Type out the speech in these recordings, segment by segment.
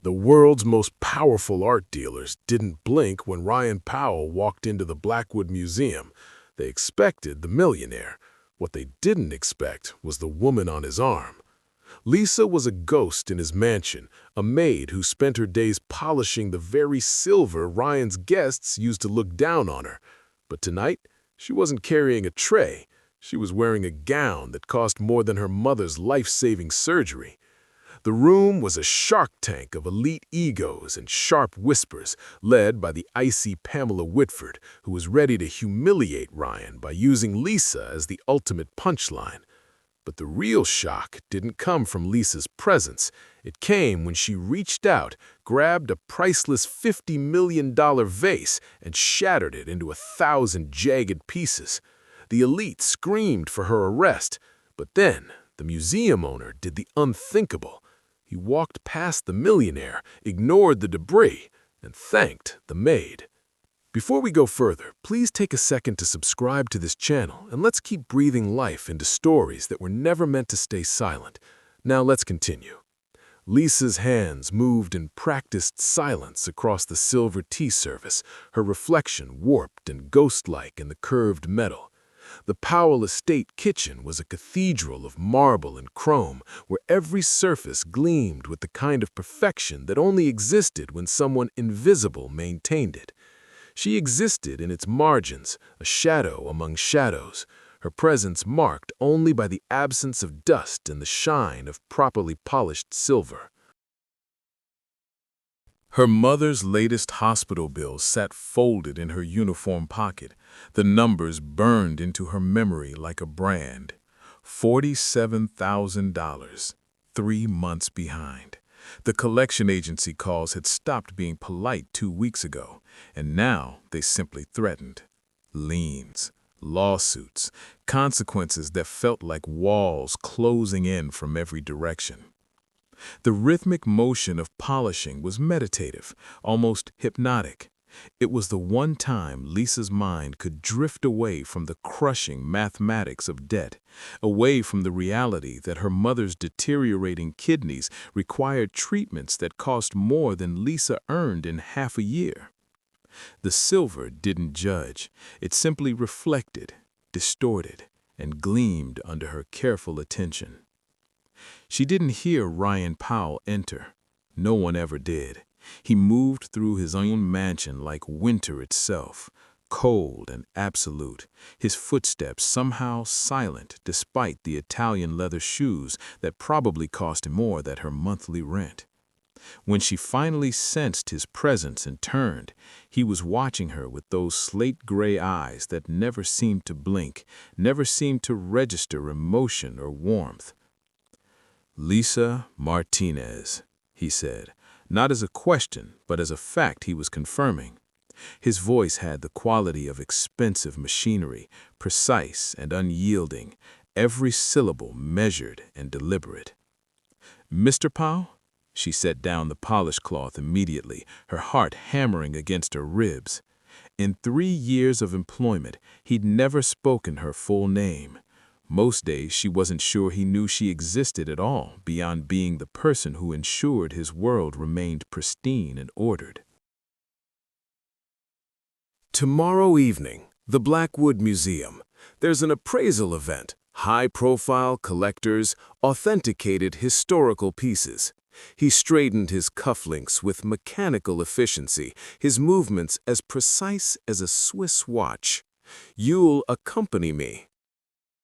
The world's most powerful art dealers didn't blink when Ryan Powell walked into the Blackwood Museum. They expected the millionaire. What they didn't expect was the woman on his arm. Lisa was a ghost in his mansion, a maid who spent her days polishing the very silver Ryan's guests used to look down on her. But tonight, she wasn't carrying a tray. She was wearing a gown that cost more than her mother's life-saving surgery. The room was a shark tank of elite egos and sharp whispers, led by the icy Pamela Whitford, who was ready to humiliate Ryan by using Lisa as the ultimate punchline. But the real shock didn't come from Lisa's presence. It came when she reached out, grabbed a priceless $50 million vase, and shattered it into 1,000 jagged pieces. The elite screamed for her arrest, but then the museum owner did the unthinkable. He walked past the millionaire, ignored the debris, and thanked the maid. Before we go further, please take a second to subscribe to this channel, and let's keep breathing life into stories that were never meant to stay silent. Now let's continue. Lisa's hands moved in practiced silence across the silver tea service, her reflection warped and ghost-like in the curved metal. The Powell estate kitchen was a cathedral of marble and chrome, where every surface gleamed with the kind of perfection that only existed when someone invisible maintained it. She existed in its margins, a shadow among shadows, her presence marked only by the absence of dust and the shine of properly polished silver. Her mother's latest hospital bill sat folded in her uniform pocket, the numbers burned into her memory like a brand. $47,000, 3 months behind. The collection agency calls had stopped being polite 2 weeks ago, and now they simply threatened. Liens, lawsuits, consequences that felt like walls closing in from every direction. The rhythmic motion of polishing was meditative, almost hypnotic. It was the one time Lisa's mind could drift away from the crushing mathematics of debt, away from the reality that her mother's deteriorating kidneys required treatments that cost more than Lisa earned in half a year. The silver didn't judge. It simply reflected, distorted, and gleamed under her careful attention. She didn't hear Ryan Powell enter. No one ever did. He moved through his own mansion like winter itself, cold and absolute, his footsteps somehow silent despite the Italian leather shoes that probably cost more than her monthly rent. When she finally sensed his presence and turned, he was watching her with those slate-gray eyes that never seemed to blink, never seemed to register emotion or warmth. "Lisa Martinez," he said, not as a question, but as a fact he was confirming. His voice had the quality of expensive machinery, precise and unyielding, every syllable measured and deliberate. "Mr. Powell?" She set down the polished cloth immediately, her heart hammering against her ribs. In 3 years of employment, he'd never spoken her full name. Most days she wasn't sure he knew she existed at all, beyond being the person who ensured his world remained pristine and ordered. Tomorrow evening, the Blackwood Museum. There's an appraisal event, high-profile collectors, authenticated historical pieces. He straightened his cufflinks with mechanical efficiency, his movements as precise as a Swiss watch. "You'll accompany me."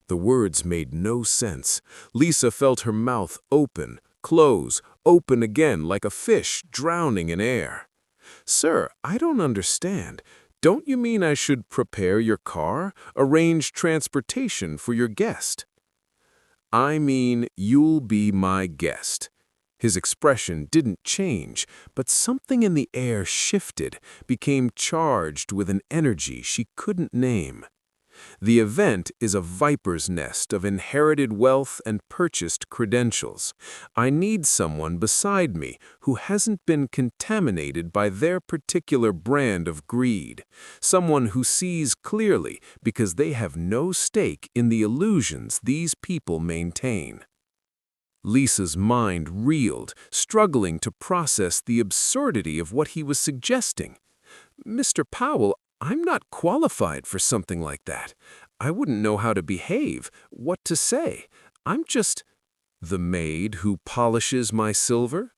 The words made no sense. Lisa felt her mouth open, close, open again like a fish drowning in air. "Sir, I don't understand. Don't you mean I should prepare your car, arrange transportation for your guest?" "I mean you'll be my guest." His expression didn't change, but something in the air shifted, became charged with an energy she couldn't name. "The event is a viper's nest of inherited wealth and purchased credentials. I need someone beside me who hasn't been contaminated by their particular brand of greed, someone who sees clearly because they have no stake in the illusions these people maintain." Lisa's mind reeled, struggling to process the absurdity of what he was suggesting. "Mr. Powell, I'm not qualified for something like that. I wouldn't know how to behave, what to say. I'm just the maid who polishes my silver?"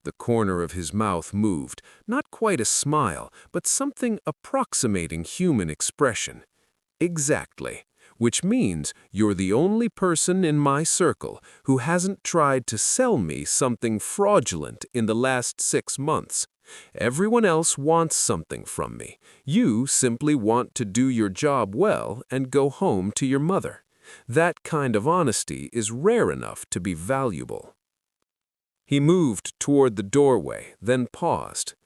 The corner of his mouth moved, not quite a smile, but something approximating human expression. "Exactly. Which means you're the only person in my circle who hasn't tried to sell me something fraudulent in the last 6 months. Everyone else wants something from me. You simply want to do your job well and go home to your mother. That kind of honesty is rare enough to be valuable." He moved toward the doorway, then paused.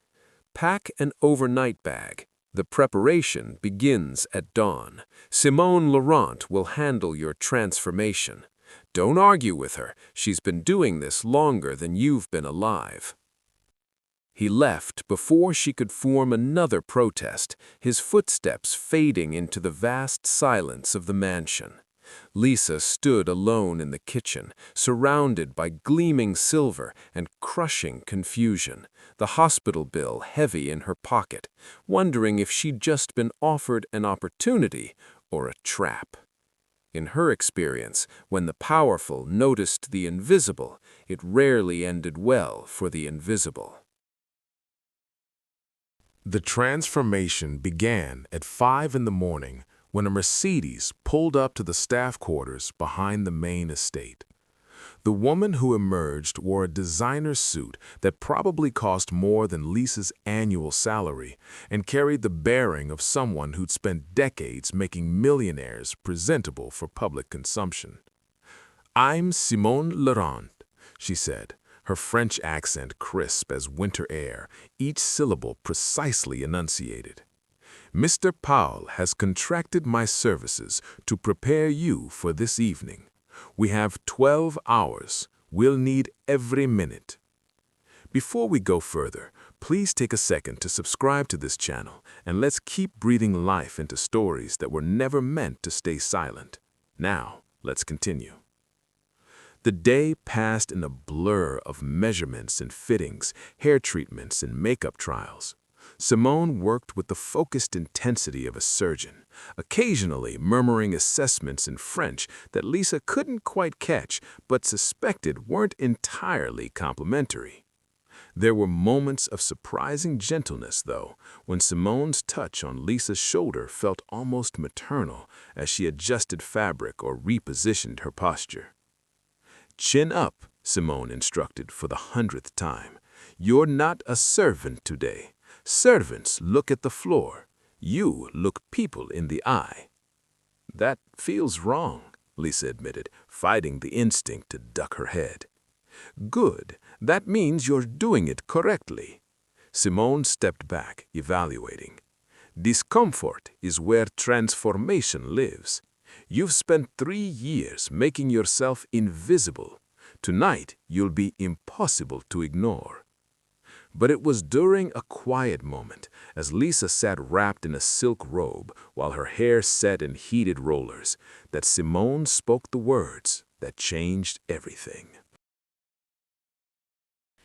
"Pack an overnight bag. The preparation begins at dawn. Simone Laurent will handle your transformation. Don't argue with her. She's been doing this longer than you've been alive." He left before she could form another protest, his footsteps fading into the vast silence of the mansion. Lisa stood alone in the kitchen, surrounded by gleaming silver and crushing confusion, the hospital bill heavy in her pocket, wondering if she'd just been offered an opportunity or a trap. In her experience, when the powerful noticed the invisible, it rarely ended well for the invisible. The transformation began at 5 in the morning when a Mercedes pulled up to the staff quarters behind the main estate. The woman who emerged wore a designer suit that probably cost more than Lisa's annual salary and carried the bearing of someone who'd spent decades making millionaires presentable for public consumption. "I'm Simone Laurent," she said, her French accent crisp as winter air, each syllable precisely enunciated. "Mr. Powell has contracted my services to prepare you for this evening. We have 12 hours. We'll need every minute." Before we go further, please take a second to subscribe to this channel, and let's keep breathing life into stories that were never meant to stay silent. Now, let's continue. The day passed in a blur of measurements and fittings, hair treatments and makeup trials. Simone worked with the focused intensity of a surgeon, occasionally murmuring assessments in French that Lisa couldn't quite catch but suspected weren't entirely complimentary. There were moments of surprising gentleness, though, when Simone's touch on Lisa's shoulder felt almost maternal as she adjusted fabric or repositioned her posture. "Chin up," Simone instructed for the 100th time. "You're not a servant today. Servants look at the floor. You look people in the eye." "That feels wrong," Lisa admitted, fighting the instinct to duck her head. "Good. That means you're doing it correctly." Simone stepped back, evaluating. "Discomfort is where transformation lives. You've spent 3 years making yourself invisible. Tonight, you'll be impossible to ignore." But it was during a quiet moment, as Lisa sat wrapped in a silk robe while her hair set in heated rollers, that Simone spoke the words that changed everything.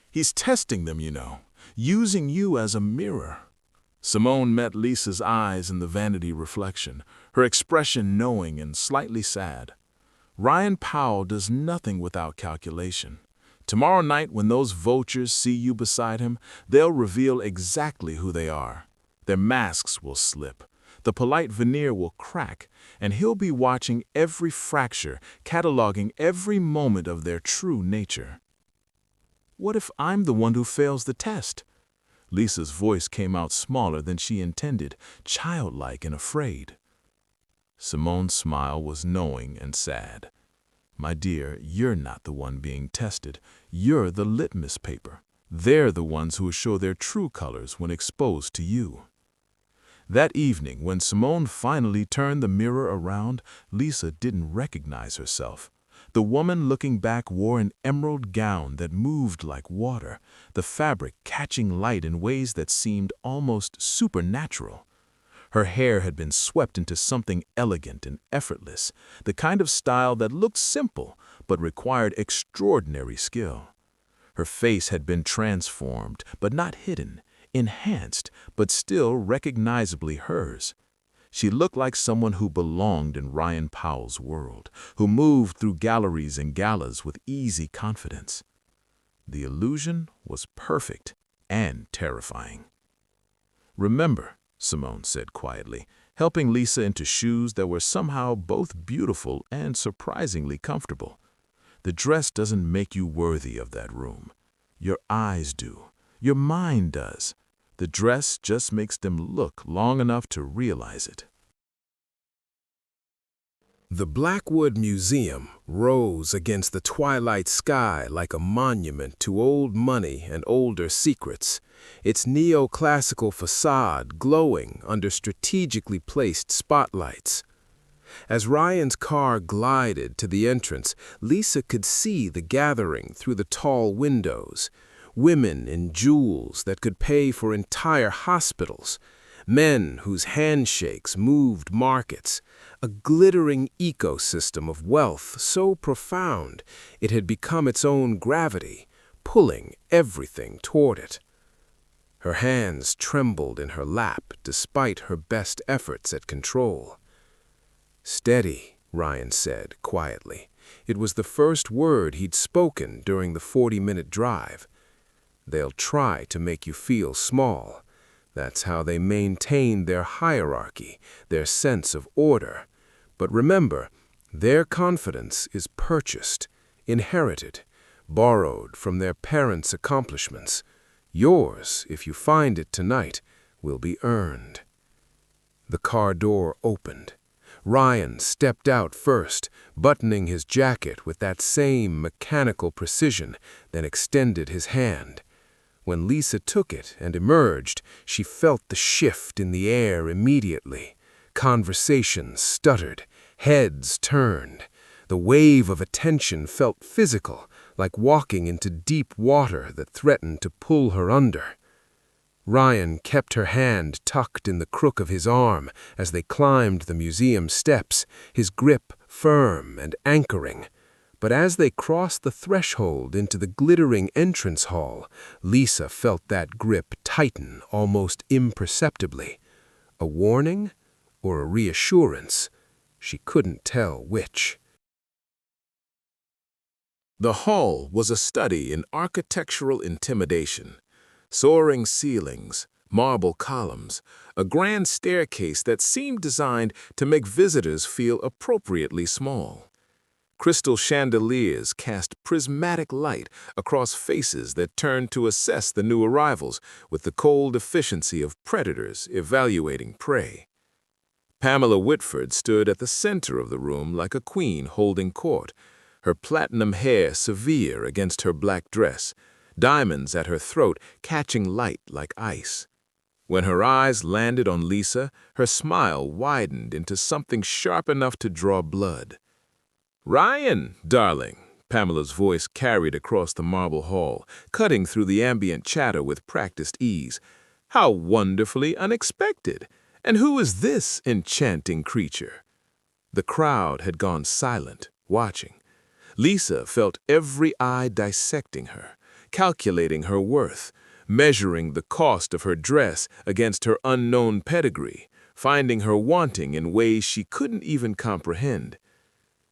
"He's testing them, you know, using you as a mirror." Simone met Lisa's eyes in the vanity reflection, her expression knowing and slightly sad. "Ryan Powell does nothing without calculation. Tomorrow night, when those vultures see you beside him, they'll reveal exactly who they are. Their masks will slip, the polite veneer will crack, and he'll be watching every fracture, cataloging every moment of their true nature." "What if I'm the one who fails the test?" Lisa's voice came out smaller than she intended, childlike and afraid. Simone's smile was knowing and sad. "My dear, you're not the one being tested. You're the litmus paper. They're the ones who show their true colors when exposed to you." That evening, when Simone finally turned the mirror around, Lisa didn't recognize herself. The woman looking back wore an emerald gown that moved like water, the fabric catching light in ways that seemed almost supernatural. Her hair had been swept into something elegant and effortless, the kind of style that looked simple but required extraordinary skill. Her face had been transformed, but not hidden, enhanced, but still recognizably hers. She looked like someone who belonged in Ryan Powell's world, who moved through galleries and galas with easy confidence. The illusion was perfect and terrifying. "Remember," Simone said quietly, helping Lisa into shoes that were somehow both beautiful and surprisingly comfortable. "The dress doesn't make you worthy of that room. Your eyes do. Your mind does. The dress just makes them look long enough to realize it." The Blackwood Museum rose against the twilight sky like a monument to old money and older secrets, its neoclassical facade glowing under strategically placed spotlights. As Ryan's car glided to the entrance, Lisa could see the gathering through the tall windows. Women in jewels that could pay for entire hospitals, men whose handshakes moved markets, a glittering ecosystem of wealth so profound it had become its own gravity, pulling everything toward it. Her hands trembled in her lap despite her best efforts at control. "Steady," Ryan said quietly. It was the first word he'd spoken during the 40-minute drive. "They'll try to make you feel small. That's how they maintain their hierarchy, their sense of order. But remember, their confidence is purchased, inherited, borrowed from their parents' accomplishments. Yours, if you find it tonight, will be earned." The car door opened. Ryan stepped out first, buttoning his jacket with that same mechanical precision, then extended his hand. When Lisa took it and emerged, she felt the shift in the air immediately. Conversations stuttered, heads turned. The wave of attention felt physical, like walking into deep water that threatened to pull her under. Ryan kept her hand tucked in the crook of his arm as they climbed the museum steps, his grip firm and anchoring. But as they crossed the threshold into the glittering entrance hall, Lisa felt that grip tighten almost imperceptibly. A warning or a reassurance? She couldn't tell which. The hall was a study in architectural intimidation. Soaring ceilings, marble columns, a grand staircase that seemed designed to make visitors feel appropriately small. Crystal chandeliers cast prismatic light across faces that turned to assess the new arrivals with the cold efficiency of predators evaluating prey. Pamela Whitford stood at the center of the room like a queen holding court, her platinum hair severe against her black dress, diamonds at her throat catching light like ice. When her eyes landed on Lisa, her smile widened into something sharp enough to draw blood. "Ryan, darling," Pamela's voice carried across the marble hall, cutting through the ambient chatter with practiced ease. "How wonderfully unexpected! And who is this enchanting creature?" The crowd had gone silent, watching. Lisa felt every eye dissecting her, calculating her worth, measuring the cost of her dress against her unknown pedigree, finding her wanting in ways she couldn't even comprehend.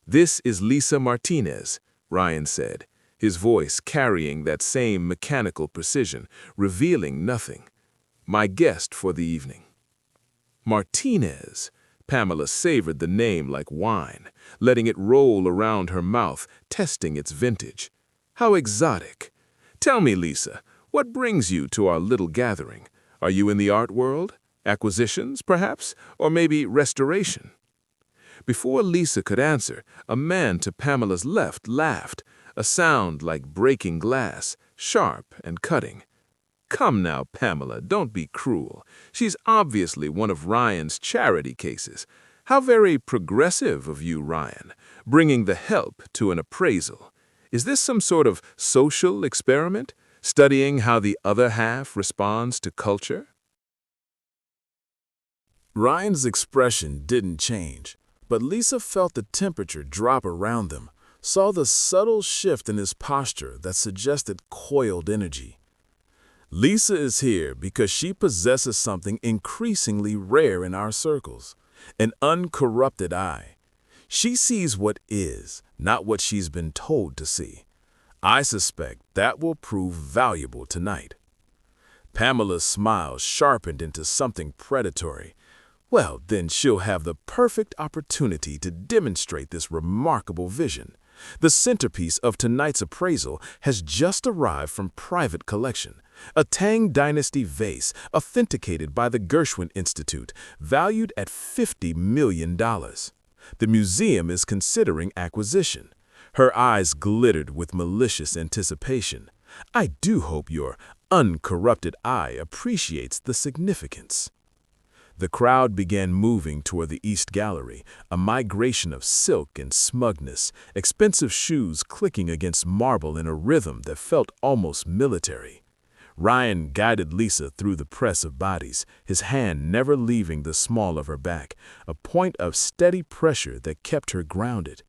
"This is Lisa Martinez," Ryan said, his voice carrying that same mechanical precision, revealing nothing. "My guest for the evening." Martinez. Pamela savored the name like wine, letting it roll around her mouth, testing its vintage. How exotic. "Tell me, Lisa, what brings you to our little gathering? Are you in the art world? Acquisitions, perhaps? Or maybe restoration?" Before Lisa could answer, a man to Pamela's left laughed, a sound like breaking glass, sharp and cutting. "Come now, Pamela, don't be cruel. She's obviously one of Ryan's charity cases. How very progressive of you, Ryan, bringing the help to an appraisal. Is this some sort of social experiment, studying how the other half responds to culture?" Ryan's expression didn't change, but Lisa felt the temperature drop around them, saw the subtle shift in his posture that suggested coiled energy. Lisa is here because she possesses something increasingly rare in our circles, an uncorrupted eye. She sees what is, not what she's been told to see. I suspect that will prove valuable tonight. Pamela's smile sharpened into something predatory. Well, then she'll have the perfect opportunity to demonstrate this remarkable vision. The centerpiece of tonight's appraisal has just arrived from private collection. A Tang Dynasty vase authenticated by the Gershwin Institute, valued at $50 million. The museum is considering acquisition. Her eyes glittered with malicious anticipation. I do hope your uncorrupted eye appreciates the significance. The crowd began moving toward the East Gallery, a migration of silk and smugness, expensive shoes clicking against marble in a rhythm that felt almost military. Ryan guided Lisa through the press of bodies, his hand never leaving the small of her back, a point of steady pressure that kept her grounded.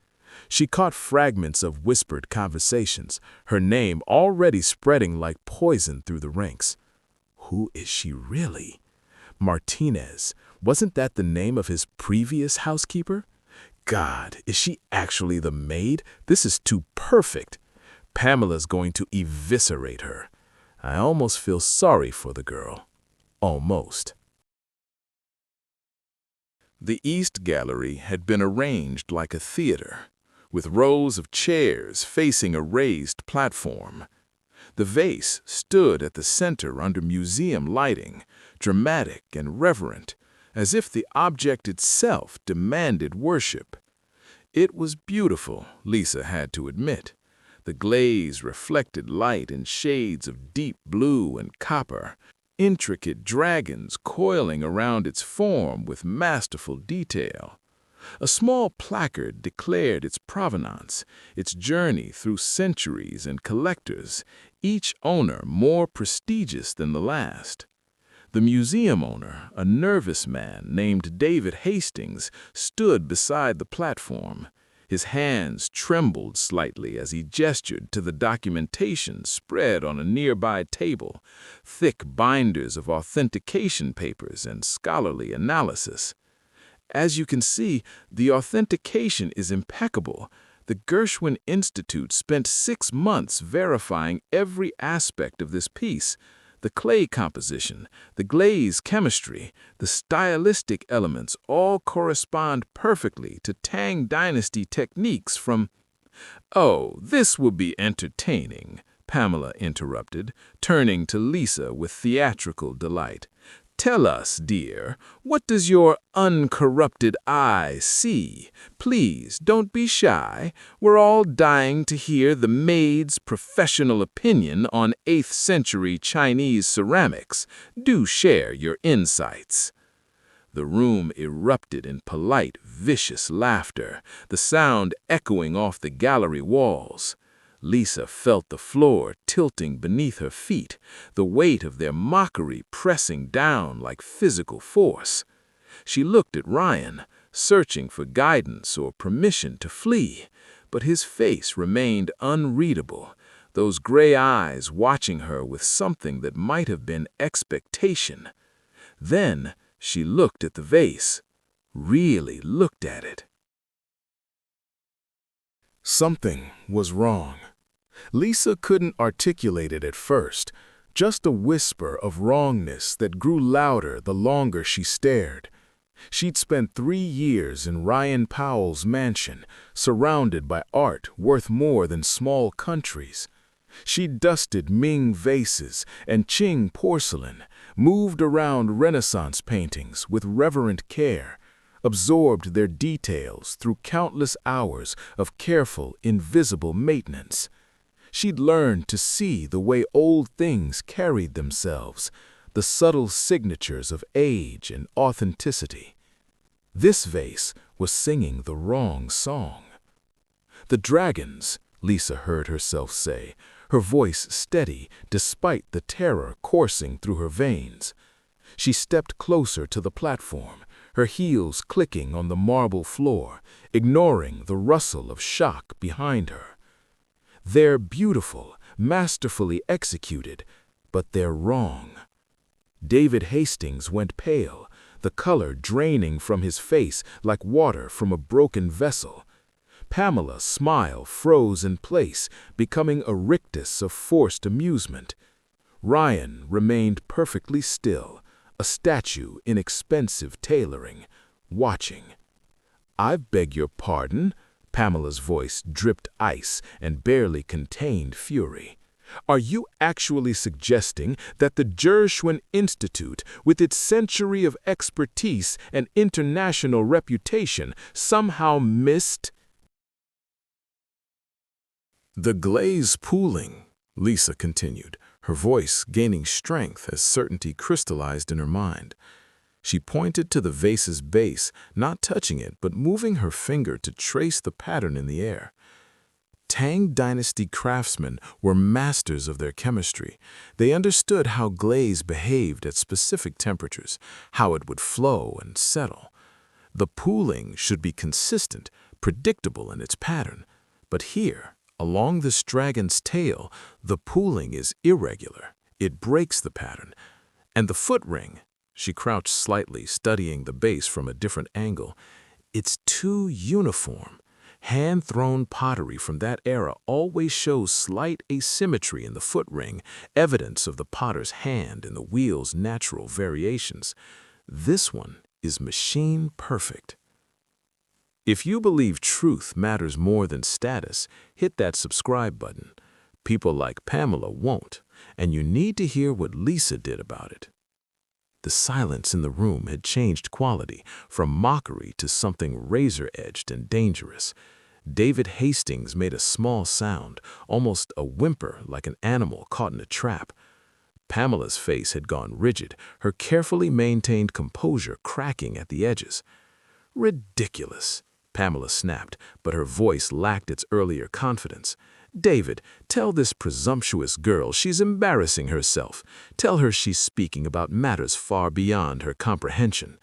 She caught fragments of whispered conversations, her name already spreading like poison through the ranks. Who is she really? Martinez, wasn't that the name of his previous housekeeper? God, is she actually the maid? This is too perfect. Pamela's going to eviscerate her. I almost feel sorry for the girl. Almost. The East Gallery had been arranged like a theater, with rows of chairs facing a raised platform. The vase stood at the center under museum lighting, dramatic and reverent, as if the object itself demanded worship. It was beautiful, Lisa had to admit. The glaze reflected light in shades of deep blue and copper, intricate dragons coiling around its form with masterful detail. A small placard declared its provenance, its journey through centuries and collectors, each owner more prestigious than the last. The museum owner, a nervous man named David Hastings, stood beside the platform. His hands trembled slightly as he gestured to the documentation spread on a nearby table, thick binders of authentication papers and scholarly analysis. As you can see, the authentication is impeccable. The Gershwin Institute spent 6 months verifying every aspect of this piece. The clay composition, the glaze chemistry, the stylistic elements all correspond perfectly to Tang Dynasty techniques from— "Oh, this will be entertaining," Pamela interrupted, turning to Lisa with theatrical delight. "Tell us, dear, what does your uncorrupted eye see? Please, don't be shy. We're all dying to hear the maid's professional opinion on 8th century Chinese ceramics. Do share your insights." The room erupted in polite, vicious laughter, the sound echoing off the gallery walls. Lisa felt the floor tilting beneath her feet, the weight of their mockery pressing down like physical force. She looked at Ryan, searching for guidance or permission to flee, but his face remained unreadable, those gray eyes watching her with something that might have been expectation. Then she looked at the vase, really looked at it. Something was wrong. Lisa couldn't articulate it at first, just a whisper of wrongness that grew louder the longer she stared. She'd spent 3 years in Ryan Powell's mansion, surrounded by art worth more than small countries. She'd dusted Ming vases and Qing porcelain, moved around Renaissance paintings with reverent care, absorbed their details through countless hours of careful, invisible maintenance. She'd learned to see the way old things carried themselves, the subtle signatures of age and authenticity. This vase was singing the wrong song. "The dragons," Lisa heard herself say, her voice steady despite the terror coursing through her veins. She stepped closer to the platform, her heels clicking on the marble floor, ignoring the rustle of shock behind her. They're beautiful, masterfully executed, but they're wrong. David Hastings went pale, the color draining from his face like water from a broken vessel. Pamela's smile froze in place, becoming a rictus of forced amusement. Ryan remained perfectly still, a statue in expensive tailoring, watching. "I beg your pardon," Pamela's voice dripped ice and barely contained fury. "Are you actually suggesting that the Gershwin Institute, with its century of expertise and international reputation, somehow missed—" "The glaze pooling," Lisa continued, her voice gaining strength as certainty crystallized in her mind. She pointed to the vase's base, not touching it but moving her finger to trace the pattern in the air. Tang Dynasty craftsmen were masters of their chemistry. They understood how glaze behaved at specific temperatures, how it would flow and settle. The pooling should be consistent, predictable in its pattern. But here, along this dragon's tail, the pooling is irregular. It breaks the pattern. And the foot ring, she crouched slightly, studying the base from a different angle. It's too uniform. Hand-thrown pottery from that era always shows slight asymmetry in the foot ring, evidence of the potter's hand and the wheel's natural variations. This one is machine perfect. If you believe truth matters more than status, hit that subscribe button. People like Pamela won't, and you need to hear what Lisa did about it. The silence in the room had changed quality, from mockery to something razor-edged and dangerous. David Hastings made a small sound, almost a whimper like an animal caught in a trap. Pamela's face had gone rigid, her carefully maintained composure cracking at the edges. "Ridiculous," Pamela snapped, but her voice lacked its earlier confidence. "David, tell this presumptuous girl she's embarrassing herself. Tell her she's speaking about matters far beyond her comprehension."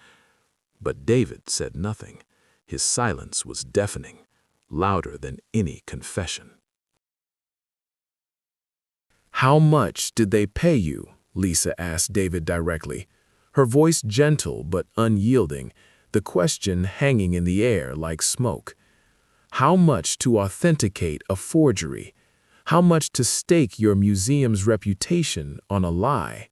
But David said nothing. His silence was deafening, louder than any confession. "How much did they pay you?" Lisa asked David directly, her voice gentle but unyielding, the question hanging in the air like smoke. How much to authenticate a forgery? How much to stake your museum's reputation on a lie?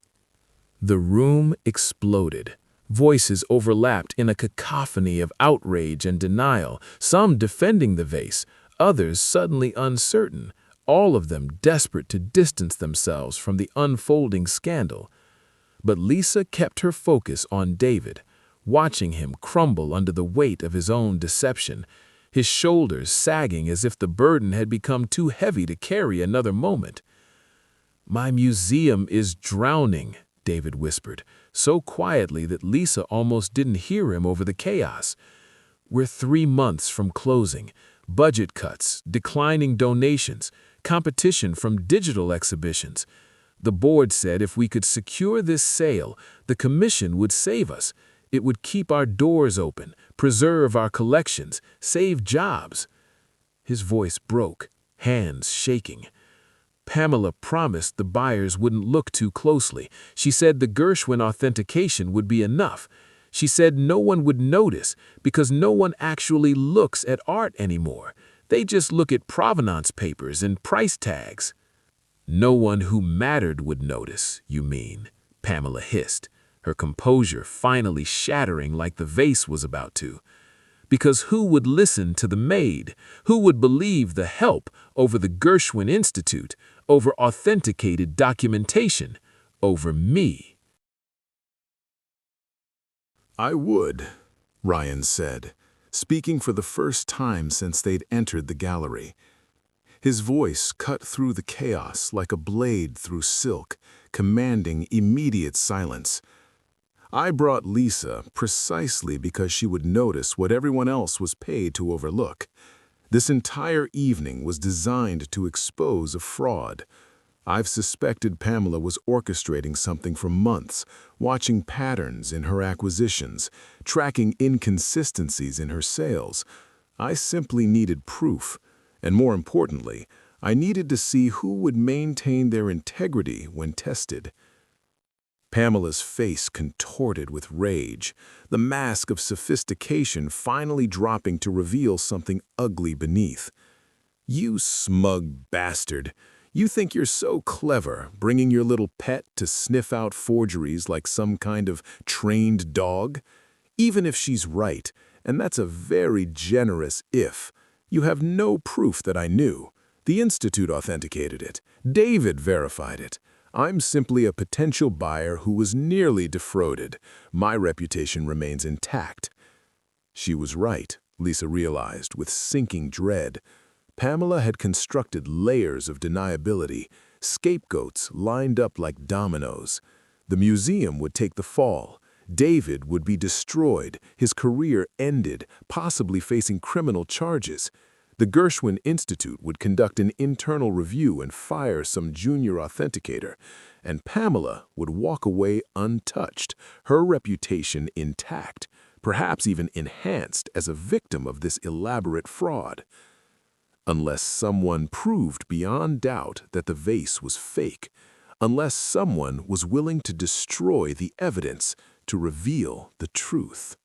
The room exploded. Voices overlapped in a cacophony of outrage and denial, some defending the vase, others suddenly uncertain, all of them desperate to distance themselves from the unfolding scandal. But Lisa kept her focus on David, watching him crumble under the weight of his own deception, his shoulders sagging as if the burden had become too heavy to carry another moment. "My museum is drowning," David whispered, so quietly that Lisa almost didn't hear him over the chaos. "We're 3 months from closing. Budget cuts, declining donations, competition from digital exhibitions. The board said if we could secure this sale, the commission would save us. It would keep our doors open, preserve our collections, save jobs." His voice broke, hands shaking. Pamela promised the buyers wouldn't look too closely. She said the Gershwin authentication would be enough. She said no one would notice because no one actually looks at art anymore. They just look at provenance papers and price tags. "No one who mattered would notice, you mean," Pamela hissed, her composure finally shattering like the vase was about to. Because who would listen to the Maid? Who would believe the help over the Gershwin Institute, over authenticated documentation, over me? "I would," Ryan said, speaking for the first time since they'd entered the gallery. His voice cut through the chaos like a blade through silk, commanding immediate silence. "I brought Lisa precisely because she would notice what everyone else was paid to overlook. This entire evening was designed to expose a fraud. I've suspected Pamela was orchestrating something for months, watching patterns in her acquisitions, tracking inconsistencies in her sales. I simply needed proof, and more importantly, I needed to see who would maintain their integrity when tested. Pamela's face contorted with rage, the mask of sophistication finally dropping to reveal something ugly beneath. "You smug bastard! You think you're so clever, bringing your little pet to sniff out forgeries like some kind of trained dog? Even if she's right, and that's a very generous if, you have no proof that I knew. The Institute authenticated it. David verified it. I'm simply a potential buyer who was nearly defrauded. My reputation remains intact." She was right, Lisa realized with sinking dread. Pamela had constructed layers of deniability, scapegoats lined up like dominoes. The museum would take the fall. David would be destroyed, his career ended, possibly facing criminal charges. The Gershwin Institute would conduct an internal review and fire some junior authenticator, and Pamela would walk away untouched, her reputation intact, perhaps even enhanced as a victim of this elaborate fraud. Unless someone proved beyond doubt that the vase was fake, unless someone was willing to destroy the evidence to reveal the truth.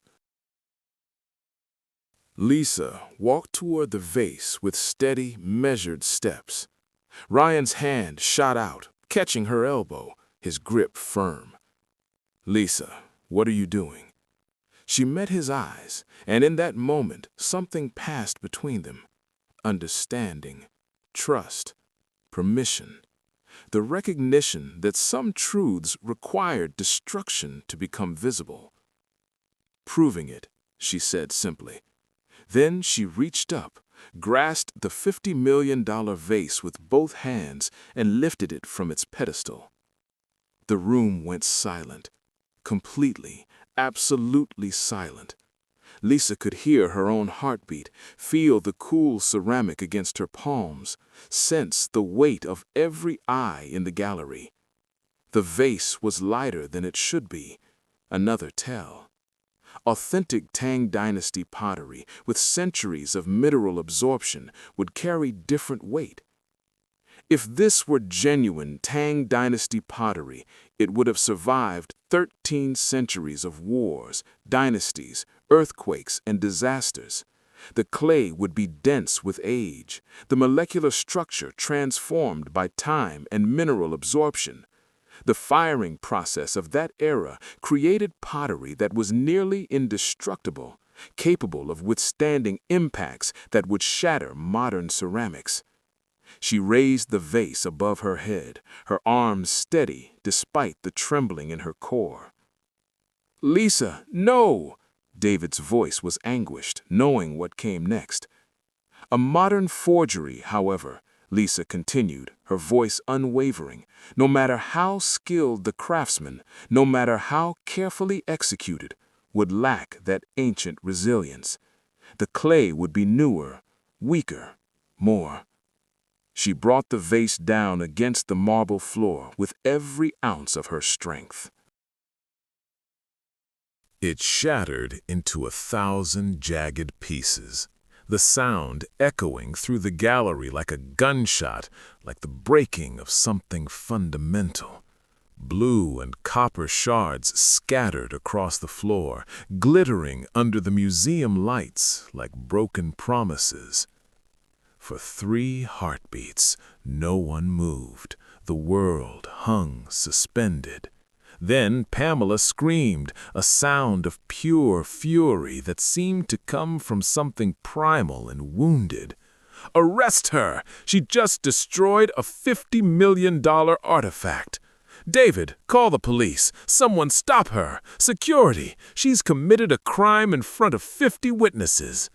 Lisa walked toward the vase with steady, measured steps. Ryan's hand shot out, catching her elbow, his grip firm. "Lisa, what are you doing?" She met his eyes, and in that moment, something passed between them. Understanding, trust, permission. The recognition that some truths required destruction to become visible. "Proving it," she said simply. Then she reached up, grasped the $50 million vase with both hands, and lifted it from its pedestal. The room went silent, completely, absolutely silent. Lisa could hear her own heartbeat, feel the cool ceramic against her palms, sense the weight of every eye in the gallery. The vase was lighter than it should be, another tell. Authentic Tang Dynasty pottery, with centuries of mineral absorption, would carry different weight. If this were genuine Tang Dynasty pottery, it would have survived 13 centuries of wars, dynasties, earthquakes, and disasters. The clay would be dense with age, the molecular structure transformed by time and mineral absorption. The firing process of that era created pottery that was nearly indestructible, capable of withstanding impacts that would shatter modern ceramics. She raised the vase above her head, her arms steady despite the trembling in her core. "Lisa, no!" David's voice was anguished, knowing what came next. "A modern forgery, however," Lisa continued, her voice unwavering, "no matter how skilled the craftsman, no matter how carefully executed, would lack that ancient resilience. The clay would be newer, weaker, more." She brought the vase down against the marble floor with every ounce of her strength. It shattered into 1,000 jagged pieces, the sound echoing through the gallery like a gunshot, like the breaking of something fundamental. Blue and copper shards scattered across the floor, glittering under the museum lights like broken promises. For 3 heartbeats, no one moved. The world hung suspended. Then Pamela screamed, a sound of pure fury that seemed to come from something primal and wounded. "Arrest her! She just destroyed a $50 million artifact. David, call the police. Someone stop her. Security! She's committed a crime in front of 50 witnesses."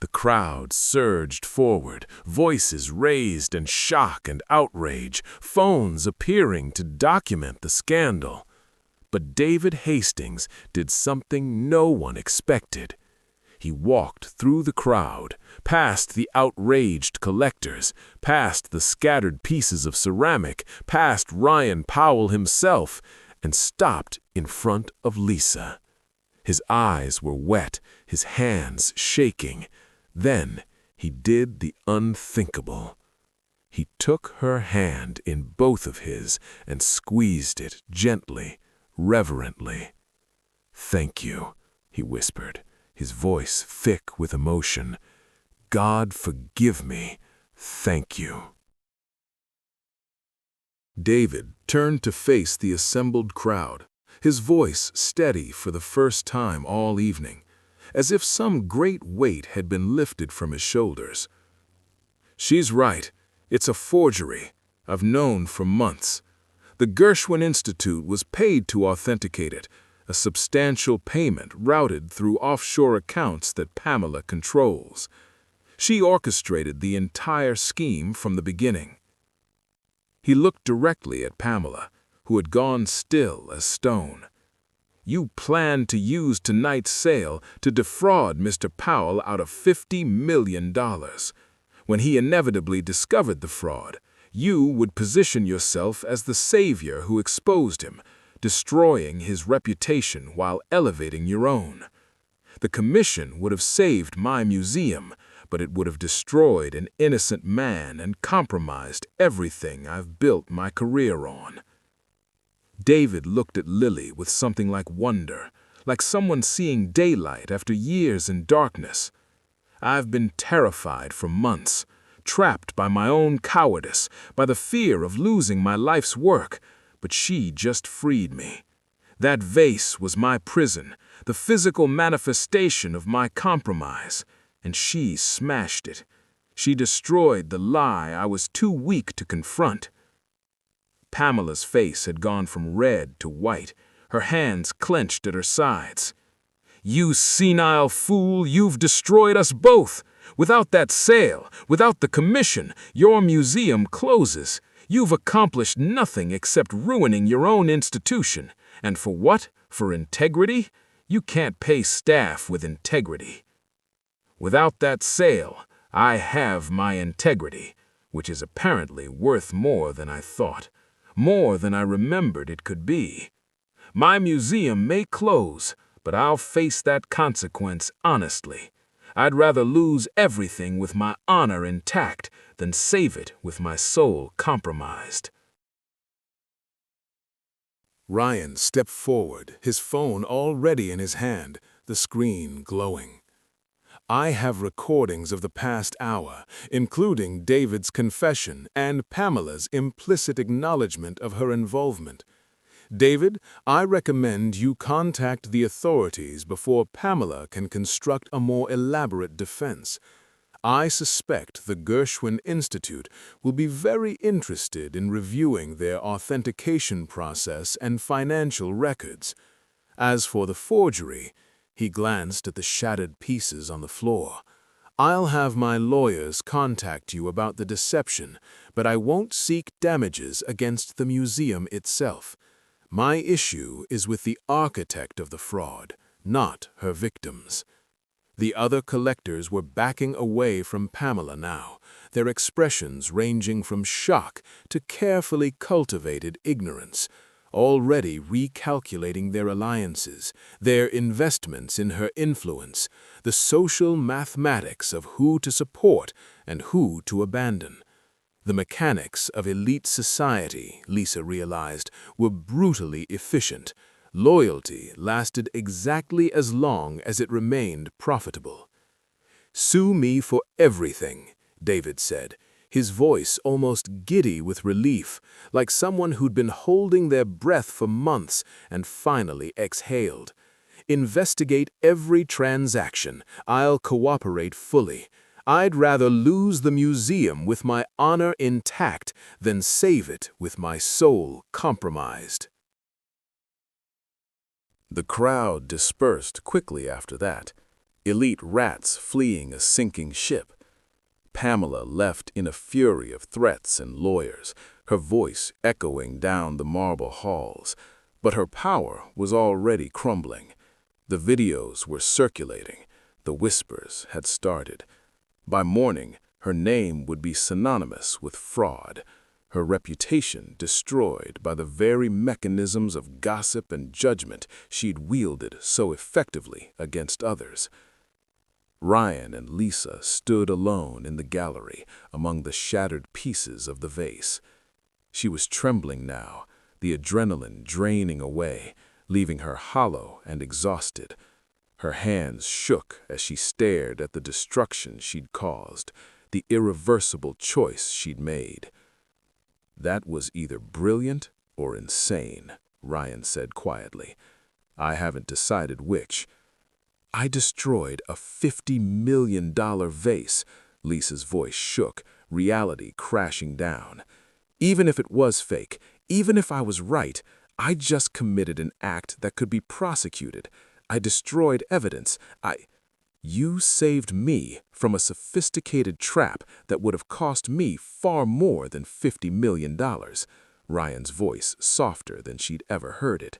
The crowd surged forward, voices raised in shock and outrage, phones appearing to document the scandal. But David Hastings did something no one expected. He walked through the crowd, past the outraged collectors, past the scattered pieces of ceramic, past Ryan Powell himself, and stopped in front of Lisa. His eyes were wet, his hands shaking. Then he did the unthinkable. He took her hand in both of his and squeezed it gently, reverently. "Thank you," he whispered, his voice thick with emotion. "God forgive me. Thank you." David turned to face the assembled crowd, his voice steady for the first time all evening, as if some great weight had been lifted from his shoulders. "She's right. It's a forgery. I've known for months. The Gershwin Institute was paid to authenticate it, a substantial payment routed through offshore accounts that Pamela controls. She orchestrated the entire scheme from the beginning." He looked directly at Pamela, who had gone still as stone. "You planned to use tonight's sale to defraud Mr. Powell out of $50 million. When he inevitably discovered the fraud, you would position yourself as the savior who exposed him, destroying his reputation while elevating your own. The commission would have saved my museum, but it would have destroyed an innocent man and compromised everything I've built my career on." David looked at Lily with something like wonder, like someone seeing daylight after years in darkness. "I've been terrified for months, trapped by my own cowardice, by the fear of losing my life's work, but she just freed me. That vase was my prison, the physical manifestation of my compromise, and she smashed it. She destroyed the lie I was too weak to confront." Pamela's face had gone from red to white, her hands clenched at her sides. "You senile fool, you've destroyed us both. Without that sale, without the commission, your museum closes. You've accomplished nothing except ruining your own institution. And for what? For integrity? You can't pay staff with integrity. Without that sale, I have my integrity, which is apparently worth more than I thought, more than I remembered it could be. My museum may close, but I'll face that consequence honestly. I'd rather lose everything with my honor intact than save it with my soul compromised." Ryan stepped forward, his phone already in his hand, the screen glowing. "I have recordings of the past hour, including David's confession and Pamela's implicit acknowledgement of her involvement. David, I recommend you contact the authorities before Pamela can construct a more elaborate defense. I suspect the Gershwin Institute will be very interested in reviewing their authentication process and financial records. As for the forgery," he glanced at the shattered pieces on the floor, "I'll have my lawyers contact you about the deception, but I won't seek damages against the museum itself. My issue is with the architect of the fraud, not her victims." The other collectors were backing away from Pamela now, their expressions ranging from shock to carefully cultivated ignorance, already recalculating their alliances, their investments in her influence, the social mathematics of who to support and who to abandon. The mechanics of elite society, Lisa realized, were brutally efficient. Loyalty lasted exactly as long as it remained profitable. "Sue me for everything," David said, his voice almost giddy with relief, like someone who'd been holding their breath for months and finally exhaled. "Investigate every transaction. I'll cooperate fully. I'd rather lose the museum with my honor intact than save it with my soul compromised." The crowd dispersed quickly after that, elite rats fleeing a sinking ship. Pamela left in a fury of threats and lawyers, her voice echoing down the marble halls, but her power was already crumbling. The videos were circulating, The whispers had started. By morning, her name would be synonymous with fraud, her reputation destroyed by the very mechanisms of gossip and judgment she'd wielded so effectively against others. Ryan and Lisa stood alone in the gallery among the shattered pieces of the vase. She was trembling now, the adrenaline draining away, leaving her hollow and exhausted. Her hands shook as she stared at the destruction she'd caused, the irreversible choice she'd made. "That was either brilliant or insane," Ryan said quietly. "I haven't decided which." "I destroyed a $50 million vase," Lisa's voice shook, reality crashing down. "Even if it was fake, even if I was right, I just committed an act that could be prosecuted. I destroyed evidence. You saved me from a sophisticated trap that would have cost me far more than $50 million. Ryan's voice softer than she'd ever heard it.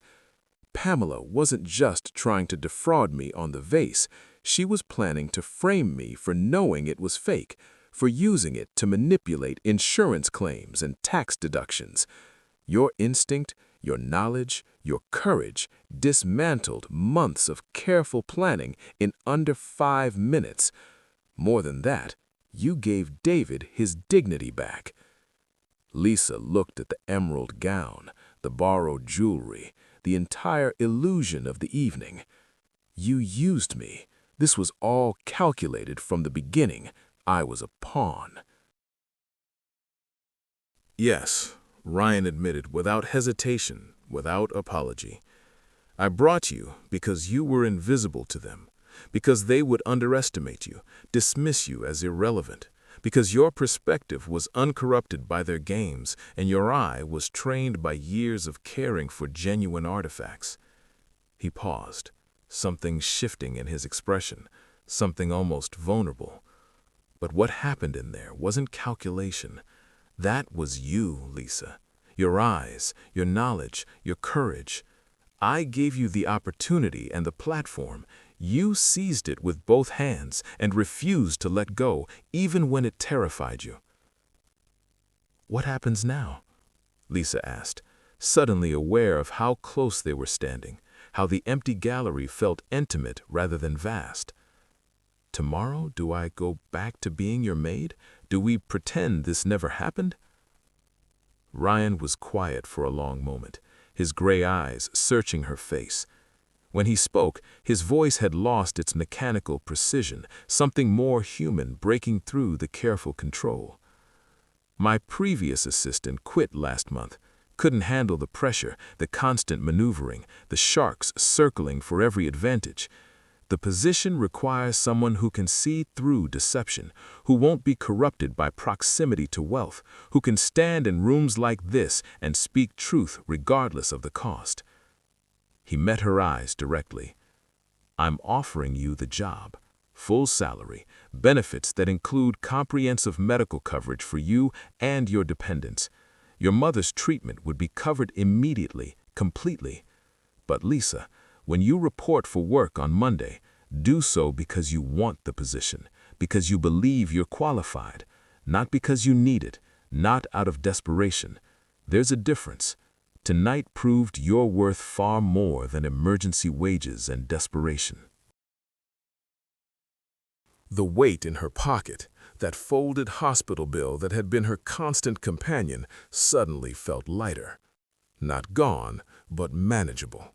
Pamela wasn't just trying to defraud me on the vase. She was planning to frame me for knowing it was fake, for using it to manipulate insurance claims and tax deductions. Your instinct, your knowledge, your courage dismantled months of careful planning in under 5 minutes. More than that, you gave David his dignity back." Lisa looked at the emerald gown, the borrowed jewelry, the entire illusion of the evening. "You used me. This was all calculated from the beginning. I was a pawn." Yes, Ryan admitted without hesitation, without apology. "I brought you because you were invisible to them, because they would underestimate you, dismiss you as irrelevant, because your perspective was uncorrupted by their games and your eye was trained by years of caring for genuine artifacts." He paused, something shifting in his expression, something almost vulnerable. But what happened in there wasn't calculation. That was you, Lisa. Your eyes, your knowledge, your courage. I gave you the opportunity and the platform. You seized it with both hands and refused to let go, even when it terrified you. "What happens now?" Lisa asked, suddenly aware of how close they were standing, how the empty gallery felt intimate rather than vast. "Tomorrow, do I go back to being your maid? Do we pretend this never happened?" Ryan was quiet for a long moment, his gray eyes searching her face. When he spoke, his voice had lost its mechanical precision, something more human breaking through the careful control. "My previous assistant quit last month. Couldn't handle the pressure, the constant maneuvering, the sharks circling for every advantage. The position requires someone who can see through deception, who won't be corrupted by proximity to wealth, who can stand in rooms like this and speak truth regardless of the cost." He met her eyes directly. "I'm offering you the job. Full salary, benefits that include comprehensive medical coverage for you and your dependents. Your mother's treatment would be covered immediately, completely. But Lisa, when you report for work on Monday, do so because you want the position, because you believe you're qualified, not because you need it, not out of desperation. There's a difference. Tonight proved you're worth far more than emergency wages and desperation." The weight in her pocket, that folded hospital bill that had been her constant companion, suddenly felt lighter. Not gone, but manageable.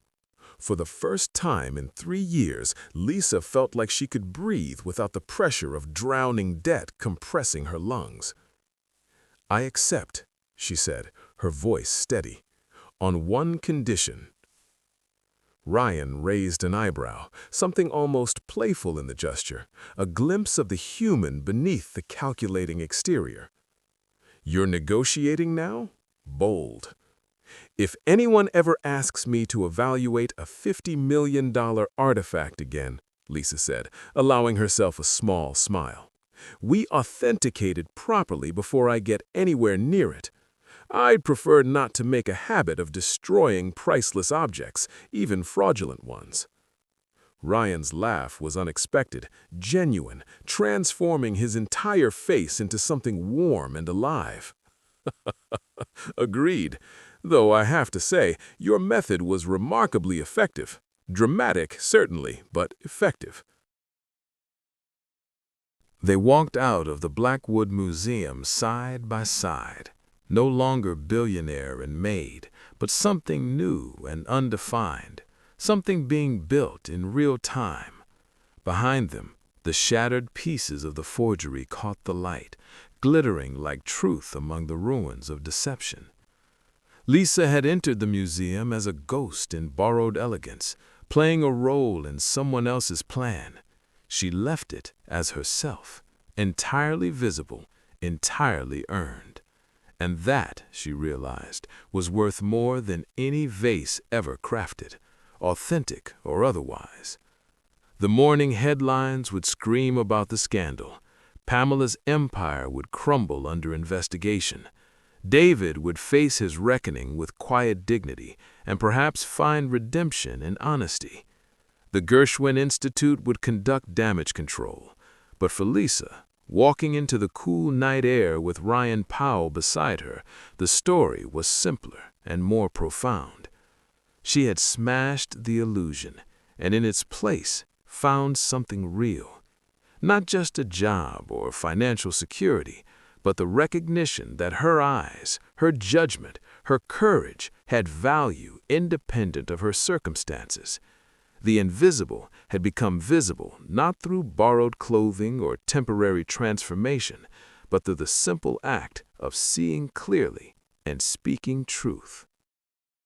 For the first time in 3 years, Lisa felt like she could breathe without the pressure of drowning debt compressing her lungs. "I accept," she said, her voice steady, "on one condition." Ryan raised an eyebrow, something almost playful in the gesture, a glimpse of the human beneath the calculating exterior. "You're negotiating now? Bold. If anyone ever asks me to evaluate a $50 million artifact again," Lisa said, allowing herself a small smile, "we authenticate it properly before I get anywhere near it. I'd prefer not to make a habit of destroying priceless objects, even fraudulent ones." Ryan's laugh was unexpected, genuine, transforming his entire face into something warm and alive. Agreed, though I have to say, your method was remarkably effective. Dramatic, certainly, but effective. They walked out of the Blackwood Museum side by side, no longer billionaire and Maid, but something new and undefined, something being built in real time. Behind them, the shattered pieces of the forgery caught the light, glittering like truth among the ruins of deception. Lisa had entered the museum as a ghost in borrowed elegance, playing a role in someone else's plan. She left it as herself, entirely visible, entirely earned. And that, she realized, was worth more than any vase ever crafted, authentic or otherwise. The morning headlines would scream about the scandal. Pamela's empire would crumble under investigation. David would face his reckoning with quiet dignity and perhaps find redemption in honesty. The Gershwin Institute would conduct damage control. But for Lisa, walking into the cool night air with Ryan Powell beside her, the story was simpler and more profound. She had smashed the illusion, and in its place found something real. Not just a job or financial security, but the recognition that her eyes, her judgment, her courage had value independent of her circumstances. The invisible had become visible not through borrowed clothing or temporary transformation, but through the simple act of seeing clearly and speaking truth.